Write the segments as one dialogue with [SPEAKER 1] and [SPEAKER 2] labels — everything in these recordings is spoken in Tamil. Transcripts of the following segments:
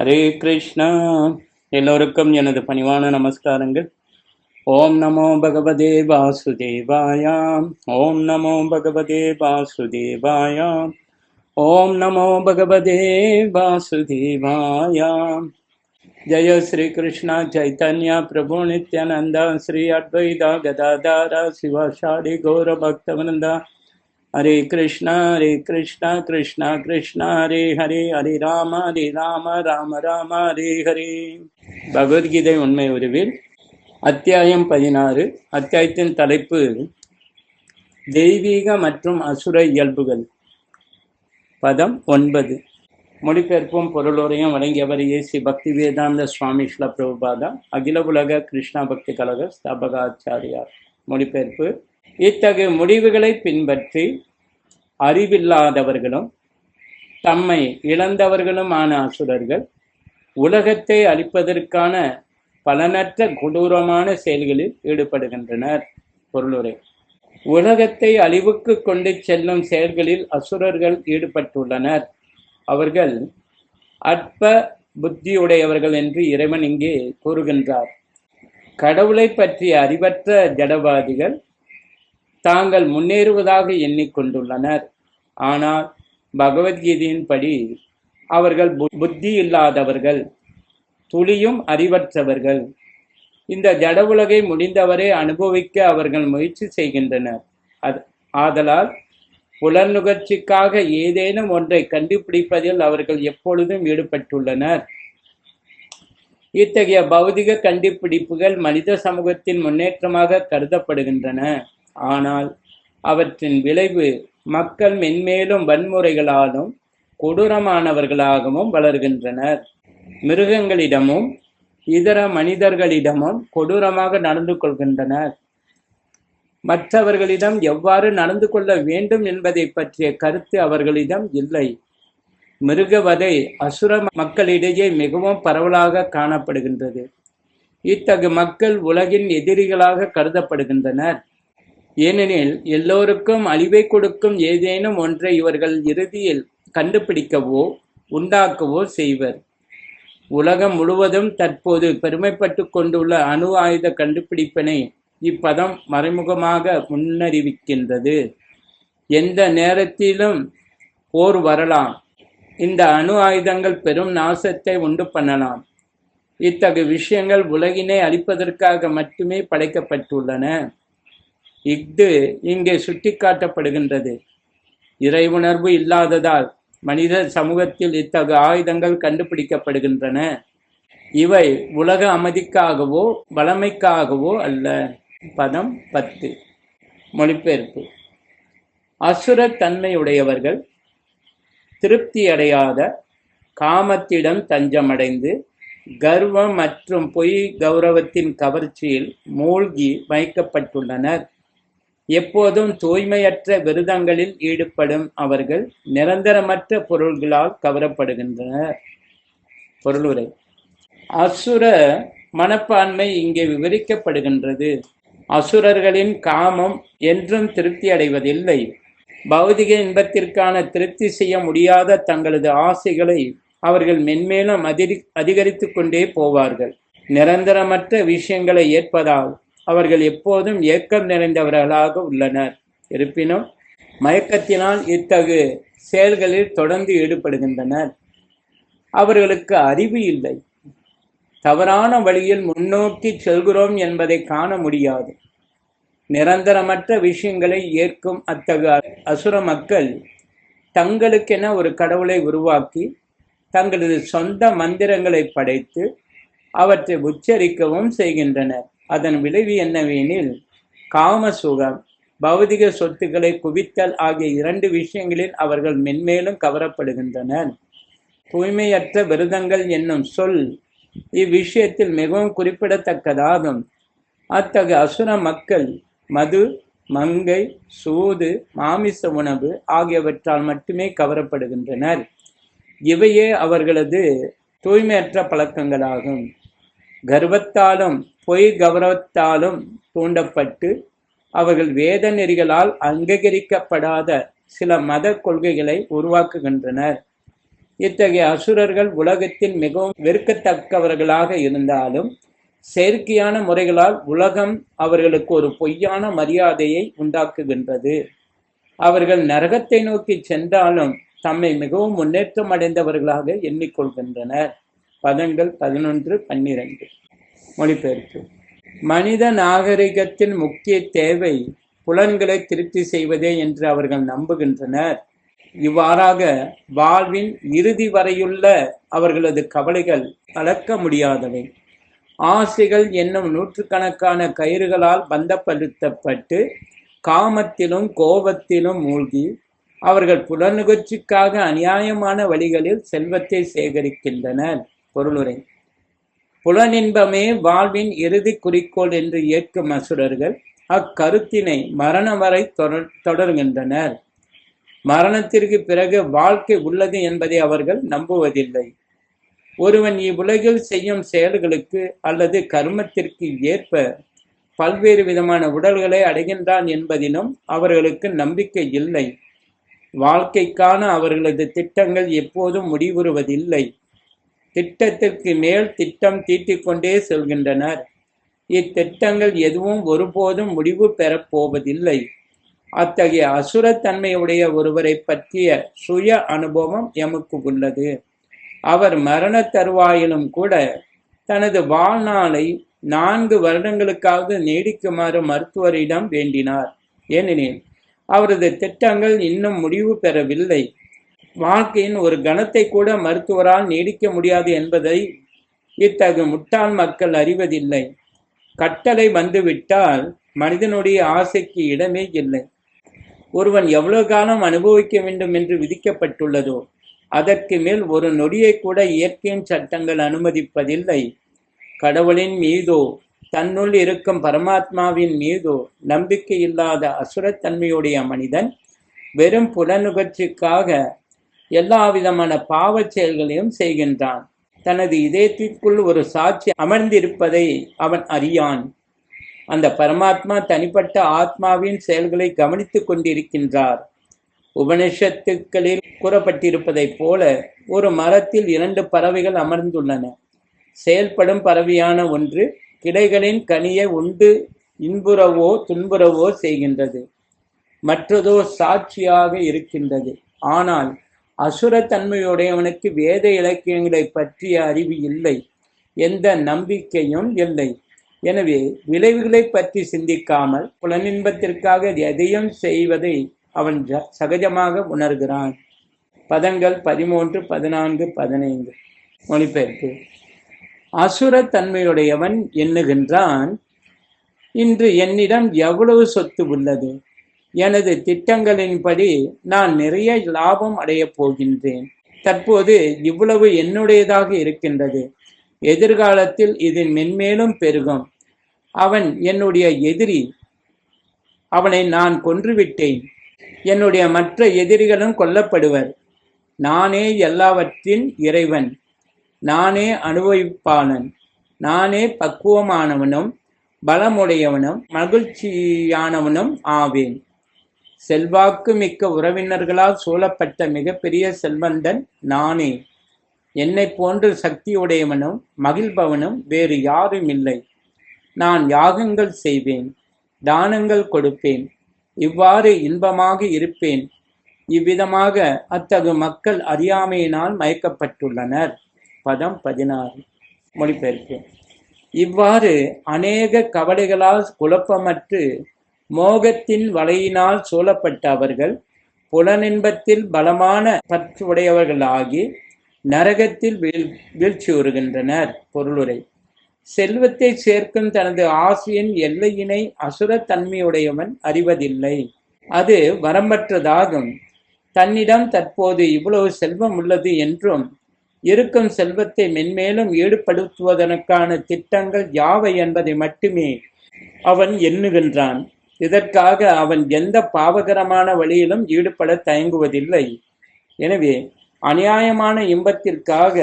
[SPEAKER 1] ஹரே கிருஷ்ணா. எல்லோருக்கும் எனது பணிவான நமஸ்காரங்கள். ஓம் நமோ பகவதே வாசுதேவாயாம். ஓம் நமோ பகவதே வாசுதேவாயாம். ஓம் நமோ பகவதே வாசுதேவாயாம். ஜெய ஸ்ரீ கிருஷ்ணா சைத்தன்யா பிரபு நித்யானந்தா ஸ்ரீ அத்வைதா கதாதாரா சிவாஷாடி கௌர பக்தவனந்தா. ஹரே கிருஷ்ணா கிருஷ்ணா கிருஷ்ணா ஹரே ஹரே, ஹரே ராம ராம ராம ஹரே ஹரே. பகவத்கீதை உண்மை உருவில் அத்தியாயம் 16. அத்தியாயத்தின் தலைப்பு தெய்வீக மற்றும் அசுர இயல்புகள். பதம் 9. மொழிபெயர்ப்பும் பொருளுரையும் வழங்கியவர் ஏசி பக்தி வேதாந்த சுவாமி ஸ்ரீல பிரபுபாதா, அகில உலக கிருஷ்ணா பக்தி கழக ஸ்தாபக ஆச்சாரியார். மொழிபெயர்ப்பு: இத்தகைய முடிவுகளை பின்பற்றி அறிவில்லாதவர்களும் தம்மை இழந்தவர்களுமான அசுரர்கள் உலகத்தை அழிப்பதற்கான பலனற்ற கொடூரமான செயல்களில் ஈடுபடுகின்றனர். பொருளுரை: உலகத்தை அழிவுக்கு கொண்டு செல்லும் செயல்களில் அசுரர்கள் ஈடுபட்டுள்ளனர். அவர்கள் அற்ப புத்தியுடையவர்கள் என்று இறைவன் இங்கே கூறுகின்றார். கடவுளை பற்றிய அறிவற்ற ஜடவாதிகள் தாங்கள் முன்னேறுவதாக எண்ணிக்கொண்டுள்ளனர். ஆனால் பகவத்கீதையின்படி அவர்கள் புத்தி இல்லாதவர்கள், துளியும் அறிவற்றவர்கள். இந்த ஜட உலகை முடிந்தவரை அனுபவிக்க அவர்கள் முயற்சி செய்கின்றனர். ஆதலால் புலனுகர்ச்சிக்காக ஏதேனும் ஒன்றை கண்டுபிடிப்பதில் அவர்கள் எப்பொழுதும் ஈடுபட்டுள்ளனர். இத்தகைய பௌதிக கண்டுபிடிப்புகள் மனித சமூகத்தின் முன்னேற்றமாக கருதப்படுகின்றன. ஆனால் அவற்றின் விளைவு மக்கள் மென்மேலும் வன்முறைகளாலும் கொடூரமானவர்களாகவும் வளர்கின்றனர். மிருகங்களிடமும் இதர மனிதர்களிடமும் கொடூரமாக நடந்து கொள்கின்றனர். மற்றவர்களிடம் எவ்வாறு நடந்து கொள்ள வேண்டும் என்பதை பற்றிய கருத்து அவர்களிடம் இல்லை. மிருகவதை அசுர மக்களிடையே மிகவும் பரவலாக காணப்படுகின்றது. இத்தகைய மக்கள் உலகின் எதிரிகளாக கருதப்படுகின்றனர். ஏனெனில் எல்லோருக்கும் அழிவை கொடுக்கும் ஏதேனும் ஒன்றை இவர்கள் இறுதியில் கண்டுபிடிக்கவோ உண்டாக்கவோ செய்வர். உலகம் முழுவதும் தற்போது பெருமைப்பட்டு கொண்டுள்ள அணு ஆயுத கண்டுபிடிப்பினை இப்பதம் மறைமுகமாக முன்னறிவிக்கின்றது. எந்த நேரத்திலும் போர் வரலாம். இந்த அணு ஆயுதங்கள் பெரும் நாசத்தை உண்டு பண்ணலாம். இத்தகைய விஷயங்கள் உலகினை அழிப்பதற்காக மட்டுமே படைக்கப்பட்டுள்ளன. இங்கே சுட்டிக்காட்டப்படுகின்றது. இறை உணர்வு இல்லாததால் மனித சமூகத்தில் இத்தகைய ஆயுதங்கள் கண்டுபிடிக்கப்படுகின்றன. இவை உலக அமைதிக்காகவோ வளமைக்காகவோ அல்ல. பதம் 10. மொழிபெயர்ப்பு: அசுர தன்மையுடையவர்கள் திருப்தியடையாத காமத்திடம் தஞ்சமடைந்து கர்வம் மற்றும் பொய் கௌரவத்தின் கவர்ச்சியில் மூழ்கி வைக்கப்பட்டுள்ளனர். எப்போதும் தூய்மையற்ற விருதங்களில் ஈடுபடும் அவர்கள் நிரந்தரமற்ற பொருள்களால் கவரப்படுகின்றனர். பொருளுரை: அசுர மனப்பான்மை இங்கே விவரிக்கப்படுகின்றது. அசுரர்களின் காமம் என்றும் திருப்தி அடைவதில்லை. பௌதிக இன்பத்திற்கான திருப்தி செய்ய முடியாத தங்களது ஆசைகளை அவர்கள் மென்மேலும் அதிகரித்து கொண்டே போவார்கள். நிரந்தரமற்ற விஷயங்களை ஏற்பதால் அவர்கள் எப்போதும் ஏக்கம் நிறைந்தவர்களாக உள்ளனர். இருப்பினும் மயக்கத்தினால் இத்தகு செயல்களில் தொடர்ந்து ஈடுபடுகின்றனர். அவர்களுக்கு அறிவு இல்லை. தவறான வழியில் முன்னோக்கி செல்கிறோம் என்பதை காண முடியாது. நிரந்தரமற்ற விஷயங்களை ஏற்கும் அத்தகைய அசுர மக்கள் தங்களுக்கென ஒரு கடவுளை உருவாக்கி தங்களது சொந்த மந்திரங்களை படைத்து அவற்றை உச்சரிக்கவும் செய்கின்றனர். அதன் விளைவு என்னவெனில் காம சுகம், பௌதிக சொத்துக்களை குவித்தல் ஆகிய 2 விஷயங்களில் அவர்கள் மென்மேலும் கவரப்படுகின்றனர். தூய்மையற்ற விரதங்கள் என்னும் சொல் இவ்விஷயத்தில் மிகவும் குறிப்பிடத்தக்கதாகும். அத்தகைய அசுர மக்கள் மது, மங்கை, சூது, மாமிச உணவு ஆகியவற்றால் மட்டுமே கவரப்படுகின்றனர். இவையே அவர்களது தூய்மையற்ற பழக்கங்களாகும். கர்வத்தாலும் பொய் கௌரவத்தாலும் தூண்டப்பட்டு அவர்கள் வேத நெறிகளால் அங்கீகரிக்கப்படாத சில மத கொள்கைகளை உருவாக்குகின்றனர். இத்தகைய அசுரர்கள் உலகத்தில் மிகவும் வெறுக்கத்தக்கவர்களாக இருந்தாலும் செயற்கையான முறைகளால் உலகம் அவர்களுக்கு ஒரு பொய்யான மரியாதையை உண்டாக்குகின்றது. அவர்கள் நரகத்தை நோக்கி சென்றாலும் தம்மை மிகவும் முன்னேற்றம் அடைந்தவர்களாக எண்ணிக்கொள்கின்றனர். பதங்கள் 11-12. மொழிபெயர்ப்பு. மனித நாகரிகத்தின் முக்கிய தேவை புலன்களை திருப்தி செய்வதே என்று அவர்கள் நம்புகின்றனர். இவ்வாறாக வாழ்வின் இறுதி வரையுள்ள அவர்களது கவலைகள் அளக்க முடியாதவை. ஆசைகள் என்னும் நூற்றுக்கணக்கான கயிறுகளால் பந்தப்படுத்தப்பட்டு காமத்திலும் கோபத்திலும் மூழ்கி அவர்கள் புலனுகர்ச்சிக்காக அநியாயமான வழிகளில் செல்வத்தை சேகரிக்கின்றனர். பொருளுரை. புலனின்பமே வாழ்வின் இறுதி குறிக்கோள் என்று ஏற்கும் அசுரர்கள் அக்கருத்தினை மரணம் வரை தொடர்கின்றனர். மரணத்திற்கு பிறகு வாழ்க்கை உள்ளது என்பதை அவர்கள் நம்புவதில்லை. ஒருவன் இவ்வுலகில் செய்யும் செயல்களுக்கு அல்லது கர்மத்திற்கு ஏற்ப பல்வேறு விதமான உடல்களை அடைகின்றான் என்பதிலும் அவர்களுக்கு நம்பிக்கை இல்லை. வாழ்க்கைக்கான அவர்களது திட்டங்கள் எப்போதும் முடிவுறுவதில்லை. திட்டத்திற்கு மேல் திட்டம் தீட்டிக்கொண்டே செல்கின்றனர். இத்திட்டங்கள் எதுவும் ஒருபோதும் முடிவு பெறப் போவதில்லை. அத்தகைய அசுரத்தன்மையுடைய ஒருவரை பற்றிய சுய அனுபவம் எமக்கு உள்ளது. அவர் மரண தருவாயிலும் கூட தனது வாழ்நாளை 4 வருடங்களுக்காக நீடிக்குமாறு மருத்துவரிடம் வேண்டினார். ஏனெனில் அவரது திட்டங்கள் இன்னும் முடிவு பெறவில்லை. வாழ்க்கையின் ஒரு கணத்தை கூட மருத்துவரால் நீடிக்க முடியாது என்பதை இத்தகு முட்டாள் மக்கள் அறிவதில்லை. கட்டளை வந்துவிட்டால் மனிதனுடைய ஆசைக்கு இடமே இல்லை. ஒருவன் எவ்வளவு காலம் அனுபவிக்க வேண்டும் என்று விதிக்கப்பட்டுள்ளதோ அதற்கு மேல் ஒரு நொடியை கூட இயற்கையின் சட்டங்கள் அனுமதிப்பதில்லை. கடவுளின் மீதோ தன்னுள் இருக்கும் பரமாத்மாவின் மீதோ நம்பிக்கை இல்லாத அசுரத்தன்மையுடைய மனிதன் வெறும் புலனுகர்ச்சிக்காக எல்லா விதமான பாவச் செயல்களையும் செய்கின்றான். தனது இதயத்திற்குள் ஒரு சாட்சி அமர்ந்திருப்பதை அவன் அறியான். அந்த பரமாத்மா தனிப்பட்ட ஆத்மாவின் செயல்களை கவனித்துக் கொண்டிருக்கின்றார். உபனிஷத்துக்களில் கூறப்பட்டிருப்பதைப் போல ஒரு மரத்தில் 2 பறவைகள் அமர்ந்துள்ளன. செயல்படும் பறவையான ஒன்று கிளைகளின் கனியை உண்டு இன்புறவோ துன்புறவோ செய்கின்றது. மற்றதோ சாட்சியாக இருக்கின்றது. ஆனால் அசுரத்தன்மையுடையவனுக்கு வேத இலக்கியங்களை பற்றிய அறிவு இல்லை, எந்த நம்பிக்கையும் இல்லை. எனவே விளைவுகளை பற்றி சிந்திக்காமல் புலனின்பத்திற்காக எதையும் செய்வதை அவன் சகஜமாக உணர்கிறான். பதங்கள் 13, 14, 15. மொழிபெயர்ப்பு. அசுரத்தன்மையுடையவன் எண்ணுகின்றான், இன்று என்னிடம் எவ்வளவு சொத்து உள்ளது, எனது திட்டங்களின்படி நான் நிறைய லாபம் அடையப் போகின்றேன். தற்போது இவ்வளவு என்னுடையதாக இருக்கின்றது, எதிர்காலத்தில் இது மென்மேலும் பெருகும். அவன் என்னுடைய எதிரி, அவனை நான் கொன்றுவிட்டேன். என்னுடைய மற்ற எதிரிகளும் கொல்லப்படுவர். நானே எல்லாவற்றின் இறைவன், நானே அனுபவிப்பாளன், நானே பக்குவமானவனும் பலமுடையவனும் மகிழ்ச்சியானவனும் ஆவேன். செல்வாக்கு மிக்க உறவினர்களால் சூழப்பட்ட மிகப்பெரிய செல்வந்தன் நானே. என்னை போன்று சக்தியுடையவனும் மகிழ்பவனும் வேறு யாரும் இல்லை. நான் யாகங்கள் செய்வேன், தானங்கள் கொடுப்பேன், இவ்வாறு இன்பமாக இருப்பேன். இவ்விதமாக அத்தகு மக்கள் அறியாமையினால் மயக்கப்பட்டுள்ளனர். பதம் 16. மொழிபெயர்ப்பு. இவ்வாறு அநேக கவலைகளால் குழப்பமற்று மோகத்தின் வலையினால் சூழப்பட்ட அவர்கள் புலனின்பத்தில் பலமான பற்றுடையவர்களாகி நரகத்தில் வீழ்ச்சியுறுகின்றனர். பொருளுரை. செல்வத்தை சேர்க்கும் தனது ஆசையின் எல்லையினை அசுரத்தன்மையுடையவன் அறிவதில்லை. அது வரம்பற்றதாகும். தன்னிடம் தற்போது இவ்வளவு செல்வம் உள்ளது என்றும் இருக்கும் செல்வத்தை மென்மேலும் ஈடுபடுத்துவதற்கான திட்டங்கள் யாவை என்பதை மட்டுமே அவன் எண்ணுகின்றான். இதற்காக அவன் எந்த பாவகரமான வழியிலும் ஈடுபட தயங்குவதில்லை. எனவே அநியாயமான இன்பத்திற்காக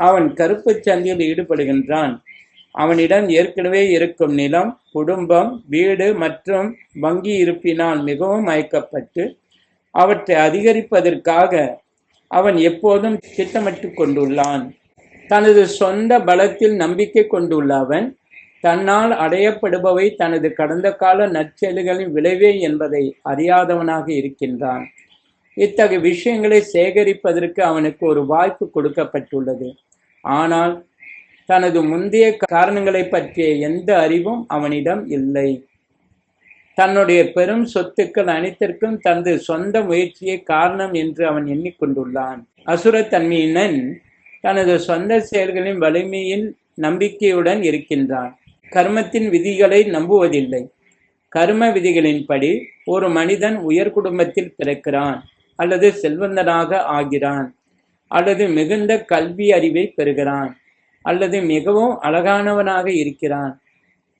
[SPEAKER 1] அவன் கருப்பு சந்தையில் ஈடுபடுகின்றான். அவனிடம் ஏற்கனவே இருக்கும் நிலம், குடும்பம், வீடு மற்றும் வங்கி இருப்பினால் மிகவும் மயக்கப்பட்டு அவற்றை அதிகரிப்பதற்காக அவன் எப்போதும் திட்டமிட்டு கொண்டுள்ளான். தனது சொந்த பலத்தில் நம்பிக்கை கொண்டுள்ள அவன் தன்னால் அடையப்படுபவை தனது கடந்த கால நற்செயல்களின் விளைவே என்பதை அறியாதவனாக இருக்கின்றான். இத்தகைய விஷயங்களை சேகரிப்பதற்கு அவனுக்கு ஒரு வாய்ப்பு கொடுக்கப்பட்டுள்ளது. ஆனால் தனது முந்தைய காரணங்களை பற்றிய எந்த அறிவும் அவனிடம் இல்லை. தன்னுடைய பெரும் சொத்துக்கள் அனைத்திற்கும் தனது சொந்த முயற்சியே காரணம் என்று அவன் எண்ணிக்கொண்டுள்ளான். அசுரத்தன்மையினன் தனது சொந்த செயல்களின் வலிமையில் நம்பிக்கையுடன் இருக்கின்றான். கர்மத்தின் விதிகளை நம்புவதில்லை. கர்ம விதிகளின்படி ஒரு மனிதன் உயர் குடும்பத்தில் பிறக்கிறான், அல்லது செல்வந்தனாக ஆகிறான், அல்லது மிகுந்த கல்வி அறிவை பெறுகிறான், அல்லது மிகவும் அழகானவனாக இருக்கிறான்.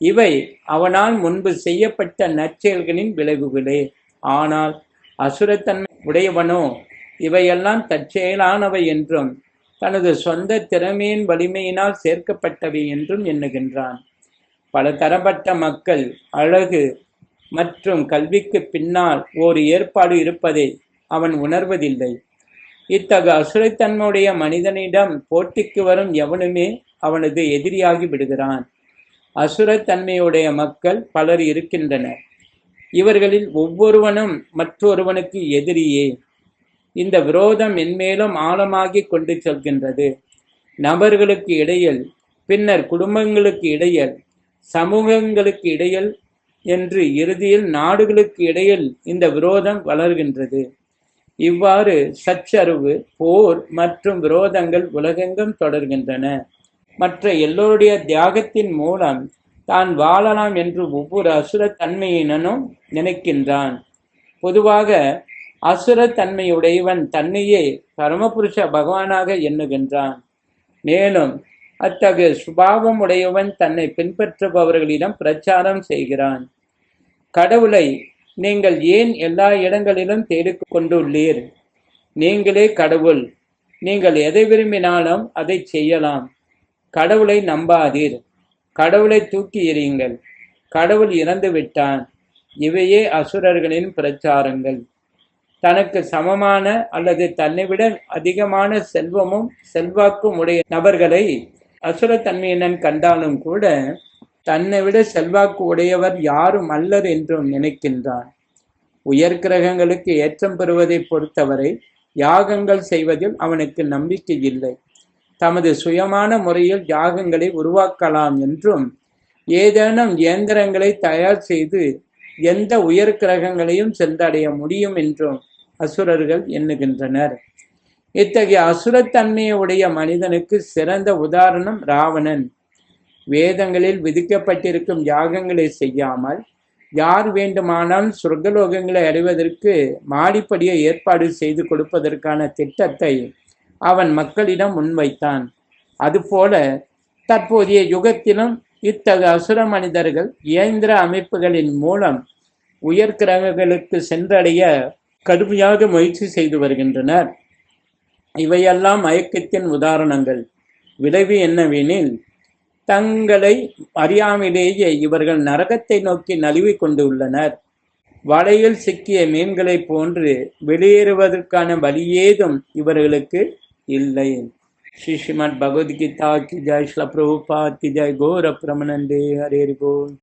[SPEAKER 1] இவை அவனால் முன்பு செய்யப்பட்ட நற்செயல்களின் விளைவுகளே. ஆனால் அசுரத்தன்மை உடையவனோ இவையெல்லாம் தற்செயலானவை என்றும் தனது சொந்த திறமையின் வலிமையினால் சேர்க்கப்பட்டவை என்றும் எண்ணுகின்றான். பல தரப்பட்ட மக்கள் அழகு மற்றும் கல்விக்கு பின்னால் ஓர் ஏற்பாடு இருப்பதை அவன் உணர்வதில்லை. இத்தகைய அசுரத்தன்மையுடைய மனிதனிடம் போட்டிக்கு வரும் எவனுமே அவனது எதிரியாகி விடுகிறான். அசுரத்தன்மையுடைய மக்கள் பலர் இருக்கின்றனர். இவர்களில் ஒவ்வொருவனும் மற்றொருவனுக்கு எதிரியே. இந்த விரோதம் மென்மேலும் ஆழமாகி கொண்டு செல்கின்றது. நபர்களுக்கு இடையில், பின்னர் குடும்பங்களுக்கு இடையில், சமூகங்களுக்கு இடையில் என்று இறுதியில் நாடுகளுக்கு இடையில் இந்த விரோதம் வளர்கின்றது. இவ்வாறு சச்சரவு, போர் மற்றும் விரோதங்கள் உலகெங்கும் தொடர்கின்றன. மற்ற எல்லோருடைய தியாகத்தின் மூலம் தான் வாழலாம் என்று ஒவ்வொரு அசுரத்தன்மையினனும் நினைக்கின்றான். பொதுவாக அசுரத்தன்மையுடையவன் தன்னையே பரமபுருஷ பகவானாக எண்ணுகின்றான். மேலும் அத்தகைய சுபாவம் உடையவன் தன்னை பின்பற்றுபவர்களிடம் பிரச்சாரம் செய்கிறான். கடவுளை நீங்கள் ஏன் எல்லா இடங்களிலும் தேடிக்கொண்டுள்ளீர்? நீங்களே கடவுள். நீங்கள் எதை விரும்பினாலும் அதை செய்யலாம். கடவுளை நம்பாதீர். கடவுளை தூக்கி எறியுங்கள். கடவுள் இறந்து விட்டான். இவையே அசுரர்களின் பிரச்சாரங்கள். தனக்கு சமமான அல்லது தன்னை விட அதிகமான செல்வமும் செல்வாக்கும் உடைய நபர்களை அசுரத்தன்மையினன் கண்டாலும் கூட தன்னை விட செல்வாக்கு உடையவர் யாரும் அல்லர் என்றும் நினைக்கின்றான். உயர் கிரகங்களுக்கு ஏற்றம் பெறுவதை பொறுத்தவரை யாகங்கள் செய்வதில் அவனுக்கு நம்பிக்கை இல்லை. தமது சுயமான முறையில் யாகங்களை உருவாக்கலாம் என்றும் ஏதேனும் இயந்திரங்களை தயார் செய்து எந்த உயர் கிரகங்களையும் சென்றடைய முடியும் என்றும் அசுரர்கள் எண்ணுகின்றனர். இத்தகைய அசுரத்தன்மையுடைய மனிதனுக்கு சிறந்த உதாரணம் ராவணன். வேதங்களில் விதிக்கப்பட்டிருக்கும் யாகங்களை செய்யாமல் யார் வேண்டுமானால் சொர்க்கலோகங்களை அடைவதற்கு மாடிப்படியை ஏற்பாடு செய்து கொடுப்பதற்கான திட்டத்தை அவன் மக்களிடம் முன்வைத்தான். அதுபோல தற்போதைய யுகத்திலும் இத்தகைய அசுர மனிதர்கள் இயந்திர அமைப்புகளின் மூலம் உயர் கிரகங்களுக்கு சென்றடைய கடுமையாக முயற்சி செய்து வருகின்றனர். இவையெல்லாம் மயக்கத்தின் உதாரணங்கள். விளைவு என்னவெனில், தங்களை அறியாமலேயே இவர்கள் நரகத்தை நோக்கி நழுவி கொண்டுள்ளனர். வலையில் சிக்கிய மீன்களைப் போன்று வெளியேறுவதற்கான வழியேதும் இவர்களுக்கு இல்லை. ஸ்ரீமத் பகவத்கீதா கி ஜெய். ஸ்ரீல பிரபுபாத் கி ஜெய். கௌர பிரமனந்தே ஹரே போல்.